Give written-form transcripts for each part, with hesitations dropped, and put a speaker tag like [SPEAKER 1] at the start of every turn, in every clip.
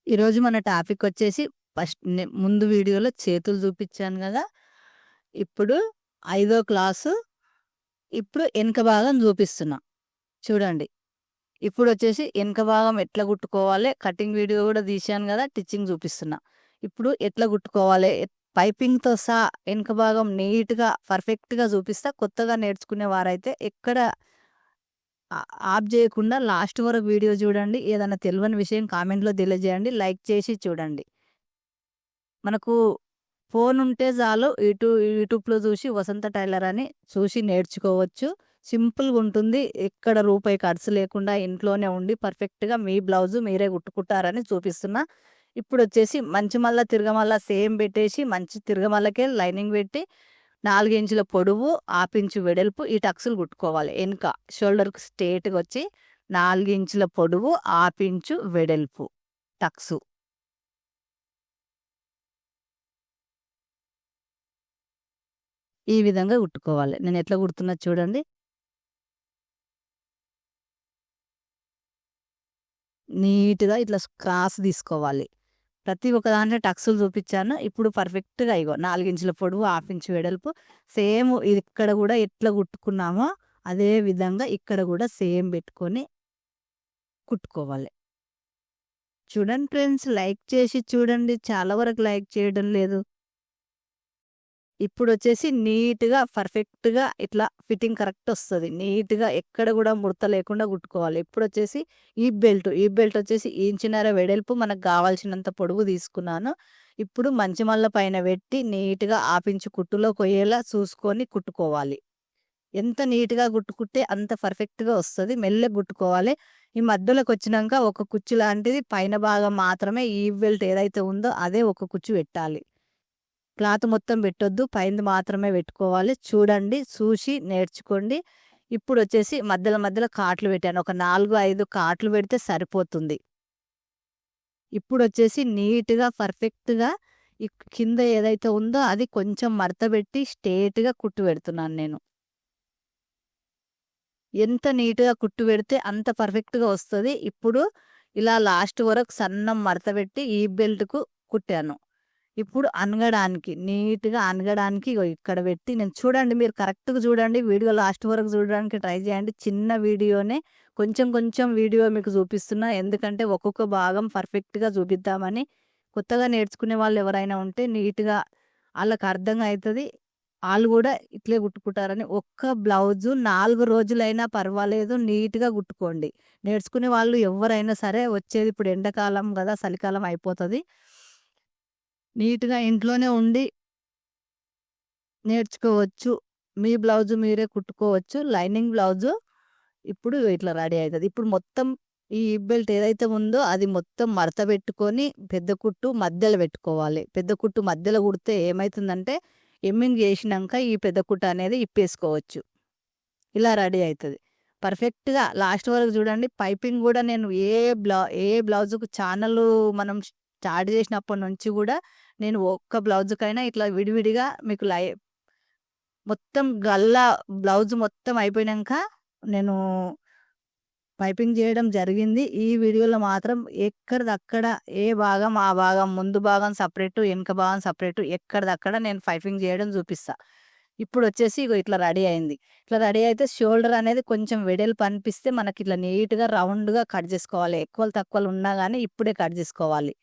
[SPEAKER 1] ఈరోజు మన టాపిక్ వచ్చేసి ఫస్ట్ ముందు వీడియోలో చేతులు చూపించాను కదా! ఇప్పుడు ఐదో క్లాసు ఇప్పుడు ఎనక భాగం చూపిస్తున్నా. చూడండి. ఇప్పుడొచ్చేసి ఎనక భాగం ఎట్లా కుట్టుకోవాలే కటింగ్ వీడియో కూడా తీశాను కదా! స్టిచ్చింగ్ చూపిస్తున్నా. ఇప్పుడు ఎట్లా కుట్టుకోవాలే పైపింగ్‌తో సహా ఎనక భాగం నీట్‌గా పర్ఫెక్ట్‌గా చూపిస్తా. కొత్తగా నేర్చుకునే వారైతే ఎక్కడ ఆప్ చేయకుండా లాస్ట్ వరకు వీడియో చూడండి. ఏదైనా తెలవని విషయం కామెంట్‌లో తెలియజేయండి. లైక్ చేసి చూడండి. మనకు ఫోన్ ఉంటే చాలు యూట్యూబ్‌లో చూసి వసంత టైలర్ అని చూసి నేర్చుకోవచ్చు. సింపుల్‌గా ఉంటుంది. ఎక్కడ రూపాయి ఖర్చు లేకుండా ఇంట్లోనే ఉండి పర్ఫెక్ట్‌గా మీ బ్లౌజు మీరే కుట్టుకుంటారని చూపిస్తున్నా. ఇప్పుడొచ్చేసి మంచి మల్ల తిరగమల్ల సేమ్ పెట్టేసి మంచి తిరగమల్లకే లైనింగ్ పెట్టి 4 ఇంచుల పొడవు, హాఫ్ ఇంచు వెడల్పు ఈ టక్స్‌లు కుట్టుకోవాలి. ఎనక షోల్డర్‌కి స్ట్రెయిట్‌గా వచ్చి 4 ఇంచుల పొడవు, హాఫ్ ఇంచు వెడల్పు టక్సు. ఈ విధంగా కుట్టుకోవాలి. నేను ఎట్లా కుడుతున్నా చూడండి. నీట్‌గా ఇట్లా క్రాస్ తీసుకోవాలి. ప్రతి ఒక్క దాంట్లో టక్స్‌లు చూపించాను. ఇప్పుడు పర్ఫెక్ట్‌గా ఇగో 4 ఇంచుల పొడవు, హాఫ్ ఇంచు వెడల్పు సేమ్ ఇక్కడ కూడా ఎట్లా కుట్టుకున్నామో అదే విధంగా ఇక్కడ కూడా సేమ్ పెట్టుకొని కుట్టుకోవాలి. చూడండి ఫ్రెండ్స్, లైక్ చేసి చూడండి. చాలా వరకు లైక్ చేయడం లేదు. ఇప్పుడొచ్చేసి నీట్‌గా పర్ఫెక్ట్‌గా ఇట్లా ఫిట్టింగ్ కరెక్ట్ ఒస్తది. నీట్‌గా ఎక్కడ గూడా ముడత లేకుండా కుట్టుకోవాలి. ఇప్పుడొచ్చేసి ఈ బెల్ట్ వచ్చేసి ఇంచున్నర వెడల్పు మనకు గావాల్సినంత పొడవు తీసుకున్నాను. ఇప్పుడు మంచి మల్ల పైన పెట్టి నీట్‌గా హాఫ్ ఇంచు కుట్టులో కొయ్యేలా చూసుకొని కుట్టుకోవాలి. ఎంత నీట్‌గా కుట్టుకుంటే అంత పర్ఫెక్ట్‌గా ఒస్తది. మెల్లగా కుట్టుకోవాలి. ఈ మధ్యలోకొచ్చినంక ఒక కుచ్చు లాంటిది పైన భాగం మాత్రమే ఈ బెల్ట్ ఏదైతే ఉందో అదే ఒక కుచ్చు పెట్టాలి. క్లాత్ మొత్తం పెట్టొద్దు. పైంది మాత్రమే పెట్టుకోవాలి. చూడండి, చూసి నేర్చుకోండి. ఇప్పుడొచ్చేసి మధ్యలో కాట్లు పెట్టాను. ఒక 4, 5 కాట్లు పెడితే సరిపోతుంది. ఇప్పుడొచ్చేసి నీట్‌గా పర్ఫెక్ట్‌గా కింద ఏదైతే ఉందో అది కొంచెం మడతబెట్టి స్ట్రెయిట్‌గా కుట్టు పెడుతున్నాను నేను. ఎంత నీట్‌గా కుట్టు పెడితే అంత పర్ఫెక్ట్‌గా వస్తది. ఇప్పుడు ఇలా లాస్ట్ వరకు సన్నం మడతబెట్టి ఈ బెల్ట్‌కు కుట్టాను. ఇప్పుడు నీట్‌గా అనగడానికి ఇగో ఇక్కడ పెట్టి నేను చూడండి, మీరు కరెక్ట్‌గా చూడండి. వీడియో లాస్ట్ వరకు చూడడానికి ట్రై చేయండి. చిన్న వీడియోనే కొంచెం వీడియో మీకు చూపిస్తున్నా. ఎందుకంటే ఒక్కొక్క భాగం పర్ఫెక్ట్‌గా చూపిద్దామని. కొత్తగా నేర్చుకునే వాళ్ళు ఎవరైనా ఉంటే నీట్‌గా ఆళ్ళకి అర్థంగా అయితది. ఆళ్ళు గూడా ఇట్లే కుట్టుకుంటారని. ఒక్క బ్లౌజు 4 రోజులైనా పర్వాలేదు, నీట్‌గా కుట్టుకోండి. నేర్చుకునే వాళ్ళు ఎవ్వరైనా సరే వచ్చేది ఇప్పుడు ఎండాకాలం గదా! చలికాలం అయిపోతది. నీట్‌గా ఇంట్లోనే ఉండి నేర్చుకోవచ్చు. మీ బ్లౌజు మీరే కుట్టుకోవచ్చు. లైనింగ్ బ్లౌజు ఇప్పుడు ఇట్లా రెడీ అయితది. ఇప్పుడు మొత్తం ఈ బెల్ట్ ఏదైతే ఉందో అది మొత్తం మడత పెట్టుకొని పెద్ద కుట్టు మధ్యలో పెట్టుకోవాలి. పెద్ద కుట్టు మధ్యలో కుడితే ఏమైతుందంటే ఎమ్మింగ్ చేసినంక ఈ పెద్ద కుట్టు అనేది ఇప్పేసుకోవచ్చు. ఇలా రెడీ అయితది. పర్ఫెక్ట్‌గా లాస్ట్ వరకు చూడండి. పైపింగ్ గూడా నేను ఏ బ్లౌజుకు ఛానలు మనం స్టార్ట్ చేసినప్పటి నుంచి గూడా నేను ఒక్క బ్లౌజుకైనా ఇట్లా విడివిడిగా మీకు మొత్తం బ్లౌజ్ మొత్తం అయిపోయినంక నేను పైపింగ్ చేయడం జరిగింది. ఈ వీడియోలో మాత్రం ఎక్కడిదక్కడ ఏ భాగం ఆ భాగం ముందు భాగం సెపరేటు, వెనక భాగం సెపరేటు ఎక్కడిదక్కడ నేను పైపింగ్ చేయడం చూపిస్తా. ఇప్పుడొచ్చేసి ఇగో ఇట్లా రెడీ అయింది. ఇట్లా రెడీ అయితే షోల్డర్ అనేది కొంచెం వెడల్పు అనిపిస్తే మనకిట్లా నీట్‌గా రౌండ్‌గా కట్ చేసుకోవాలి. ఎక్కువలు తక్కువలు ఉన్నా గానీ ఇప్పుడే కట్ చేసుకోవాలి.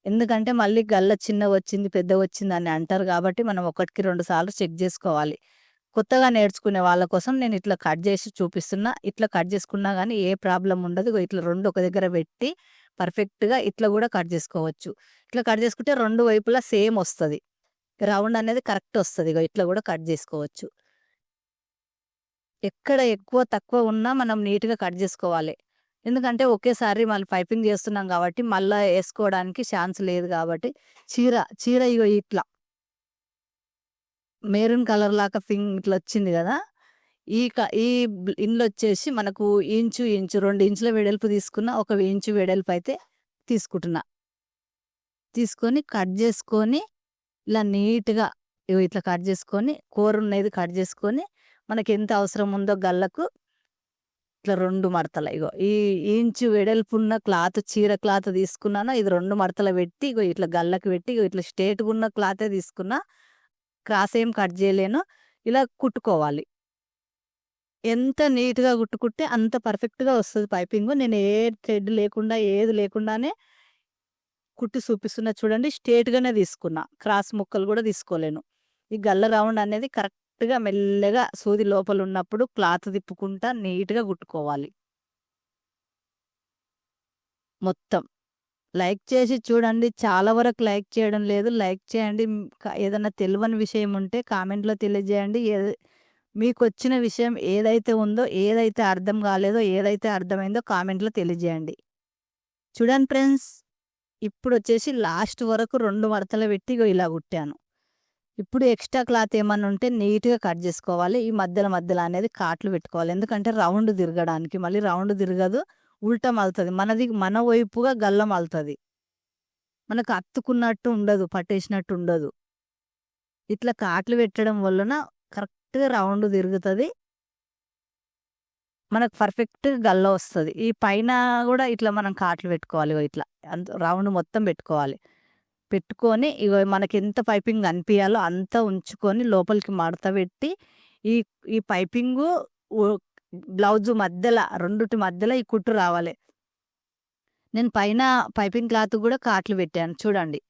[SPEAKER 1] ఎందుకంటే మళ్ళీ గల్ల చిన్నగొచ్చింది, పెద్దగొచ్చిందని అంటారు గాబట్టి మనం ఒకటికి 2 సార్లు చెక్ జేసుకోవాలి. కొత్తగా నేర్చుకునే వాళ్ళ కోసం నేను ఇట్లా కట్ జేసి చూపిస్తున్నా. ఇట్లా కట్ జేసుకున్నా గానీ ఏ ప్రాబ్లమ్ ఉండదు. ఇగో ఇట్లా 2 ఒక దగ్గర పెట్టి పర్ఫెక్ట్‌గా ఇట్లా గూడా కట్ జేసుకోవచ్చు. ఇట్లా కట్ జేసుకుంటే 2 వైపులా సేమ్ ఒస్తది. రౌండ్ అనేది కరెక్ట్ ఒస్తది. ఇగో ఇట్లా గూడా కట్ జేసుకోవచ్చు. ఎక్కడ ఎక్కువ, తక్కువ ఉన్నా మనం నీట్‌గా కట్ జేసుకోవాలి. ఎందుకంటే ఒకేసారి మళ్ళీ పైపింగ్ జేస్తున్నాం గాబట్టి, మళ్ళా యేసుకోవడానికి ఛాన్స్ లేదు గాబట్టి, చీర ఇగో ఇట్లా మెరూన్ కలర్ లాగా ఇట్లొచ్చింది గదా! ఈ ఇందులొచ్చేసి మనకు ఇంచు 2 ఇంచుల వెడల్పు తీసుకున్న, ఒక ఇంచు వెడల్పయితే తీసుకుంటున్నా. తీసుకొని కట్ జేసుకొని, ఇలా నీట్‌గా ఇగో ఇట్లా కట్ జేసుకొని, కూరున్నది కట్ జేసుకొని, మనకెంత అవసరం ఉందో గల్లకు ఇట్లా 2 మడతల ఇగో ఈ ఇంచు వెడల్పున్న క్లాత్ చీర క్లాత్ తీసుకున్నాను. ఇది 2 మడతలు పెట్టి ఇగో ఇట్లా గల్లకి పెట్టి ఇగో ఇట్లా స్ట్రెయిట్‌గా ఉన్న క్లాతే తీసుకున్నా. క్రాస్ ఏం కట్ చేయలేను. ఇలా కుట్టుకోవాలి. ఎంత నీట్‌గా కుట్టుకుంటే అంత పర్ఫెక్ట్‌గా వస్తది పైపింగు. నేను ఏ థ్రెడ్ లేకుండా ఏది లేకుండానే కుట్టి చూపిస్తున్నా చూడండి. స్ట్రెయిట్‌గానే తీసుకున్నా. క్రాస్ ముక్కలు కూడా తీసుకోలేను. ఈ గల్ల రౌండ్ అనేది కరెక్ట్‌గా మెల్లగా సూది లోపల ఉన్నప్పుడు క్లాత్ తిప్పుకుంటా నీట్‌గా కుట్టుకోవాలి. మొత్తం. లైక్ చేసి చూడండి. చాలా వరకు లైక్ చేయడం లేదు. లైక్ చేయండి. ఏదన్నా తెలవని విషయం ఉంటే కామెంట్‌లో తెలియజేయండి. మీకొచ్చిన విషయం ఏదైతే ఉందో, ఏదైతే అర్థం కాలేదో, ఏదైతే అర్థమైందో కామెంట్‌లో తెలియజేయండి. చూడండి ఫ్రెండ్స్, ఇప్పుడొచ్చేసి లాస్ట్ వరకు 2 మడతలు పెట్టి ఇగో ఇలా కుట్టాను. ఇప్పుడు ఎక్స్ట్రా క్లాత్ ఏమన్నా ఉంటే నీట్‌గా కట్ చేసుకోవాలి. ఈ మధ్యలో అనేది కాట్లు పెట్టుకోవాలి. ఎందుకంటే రౌండ్ తిరగడానికి. మళ్ళీ రౌండ్ తిరగదు. ఉల్టా మలుతది. మన వైపుగా గల్ల మలుతది. మనకు అతుకున్నట్టు ఉండదు. పట్టేసినట్టు ఉండదు. ఇట్లా కాట్లు పెట్టడం వలన కరెక్ట్‌గా రౌండ్ తిరుగుతది. మనకు పర్ఫెక్ట్‌గా గల్ల వస్తది. ఈ పైన గూడా ఇట్లా మనం కాట్లు పెట్టుకోవాలి. ఇగో ఇట్లా రౌండ్ మొత్తం పెట్టుకోవాలి. పెట్టుకొని ఇగో మనకెంత పైపింగ్ కనిపియాలో అంత ఉంచుకొని లోపలికి మడత పెట్టి ఈ ఈ పైపింగు ఉ బ్లౌజు మధ్యల రెండిటి మధ్యలో ఈ కుట్టు రావాలి. నేను పైన పైపింగ్ క్లాత్ కూడా కాట్లు పెట్టాను చూడండి.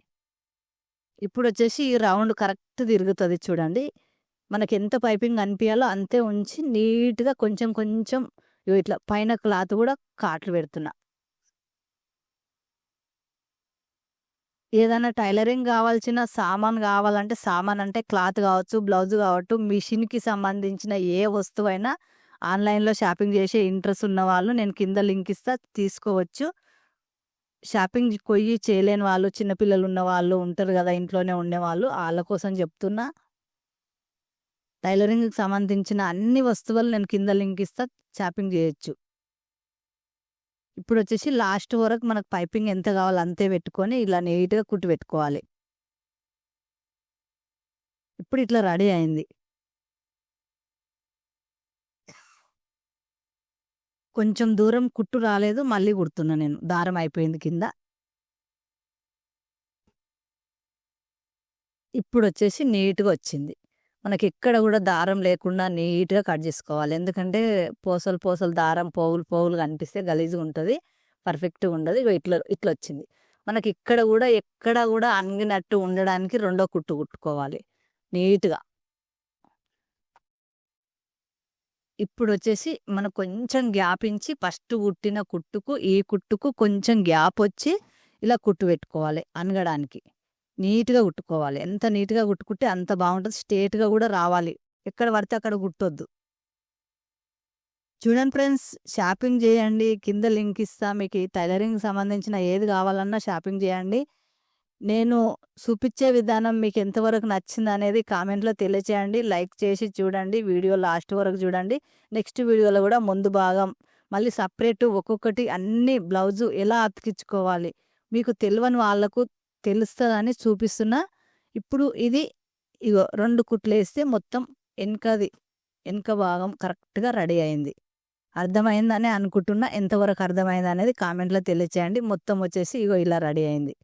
[SPEAKER 1] ఇప్పుడొచ్చేసి ఈ రౌండ్ కరెక్ట్ తిరుగుతది చూడండి. మనకెంత పైపింగ్ కనిపియాలో అంతే ఉంచి నీట్‌గా కొంచెం కొంచెం ఇగో ఇట్లా పైన క్లాత్ కూడా కాట్లు పెడుతున్నా. ఏదైనా టైలరింగ్ కావాల్సిన సామాను కావాలంటే సామాను అంటే క్లాత్ కావచ్చు, బ్లౌజ్ కావచ్చు, మిషన్‌కి సంబంధించిన ఏ వస్తువైనా ఆన్‌లైన్‌లో షాపింగ్ చేసే ఇంట్రెస్ట్ ఉన్నవాళ్ళు నేను కింద లింక్ ఇస్తా తీసుకోవచ్చు. షాపింగ్ పొయ్యి చేయలేని వాళ్ళు, చిన్న పిల్లలు ఉన్నవాళ్ళు ఉంటారు కదా! ఇంట్లోనే ఉండేవాళ్ళు ఆళ్ళ కోసం చెప్తున్నా. టైలరింగ్‌కి సంబంధించిన అన్ని వస్తువులు నేను కింద లింక్ ఇస్తా షాపింగ్ చేయొచ్చు. ఇప్పుడొచ్చేసి లాస్ట్ వరకు మనకు పైపింగ్ ఎంత కావాలో అంతే పెట్టుకొని ఇలా నీట్‌గా కుట్టి పెట్టుకోవాలి. ఇప్పుడు ఇట్లా రెడీ అయింది. కొంచెం దూరం కుట్టు రాలేదు. మళ్ళీ కుడుతున్నా నేను. దారం అయిపోయింది కింద. ఇప్పుడొచ్చేసి నీట్‌గా వచ్చింది. మనకెక్కడ గూడా దారం లేకుండా నీట్‌గా కట్ జేసుకోవాలి. ఎందుకంటే పూసలు దారం పోగులు కనిపిస్తే గలీజుగుంటది. పర్ఫెక్ట్‌గా ఉండదు. ఇగో ఇట్లొచ్చింది. మనకిక్కడ గూడా ఎక్కడ గూడా అంగినట్టు ఉండడానికి రెండో కుట్టు కుట్టుకోవాలి నీట్‌గా. ఇప్పుడొచ్చేసి మనం కొంచెం గ్యాపించి ఫస్ట్ కుట్టిన కుట్టుకు, ఈ కుట్టుకు కొంచెం గ్యాపొచ్చి ఇలా కుట్టు పెట్టుకోవాలి అనగడానికి. నీట్‌గా కుట్టుకోవాలి. ఎంత నీట్‌గా కుట్టుకుంటే అంత బావుంటది. స్ట్రెయిట్‌గా గూడా రావాలి. ఎక్కడ పడితే అక్కడ కుట్టొద్దు. చూడండి ఫ్రెండ్స్, షాపింగ్ చేయండి. కింద లింక్ ఇస్తా. మీకు ఈ టైలరింగ్‌కి సంబంధించిన ఏది కావాలన్నా షాపింగ్ చేయండి. నేను చూపిచ్చే విధానం మీకు ఎంతవరకు నచ్చిందనేది కామెంట్‌లో తెలియచేయండి. లైక్ చేసి చూడండి. వీడియో లాస్ట్ వరకు చూడండి. నెక్స్ట్ వీడియోలో కూడా ముందు భాగం మళ్ళీ సెపరేట్ ఒక్కొక్కటి అన్ని బ్లౌజు ఎలా అతికించుకోవాలి మీకు తెలవని వాళ్ళకు తెలుస్తదని చూపిస్తున్నా. ఇప్పుడు ఇది ఇగో 2 కుట్లేస్తే మొత్తం ఎనక భాగం కరెక్ట్‌గా రెడీ అయింది. అర్థమైందని అనుకుంటున్నా. ఎంతవరకు అర్థమైందనేది కామెంట్‌లో తెలియచేయండి. మొత్తం వచ్చేసి ఇగో ఇలా రెడీ అయింది.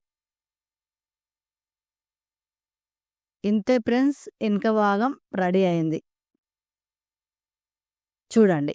[SPEAKER 1] ఇంతే ఫ్రెండ్స్, ఎనక భాగం రెడీ అయింది. చూడండి.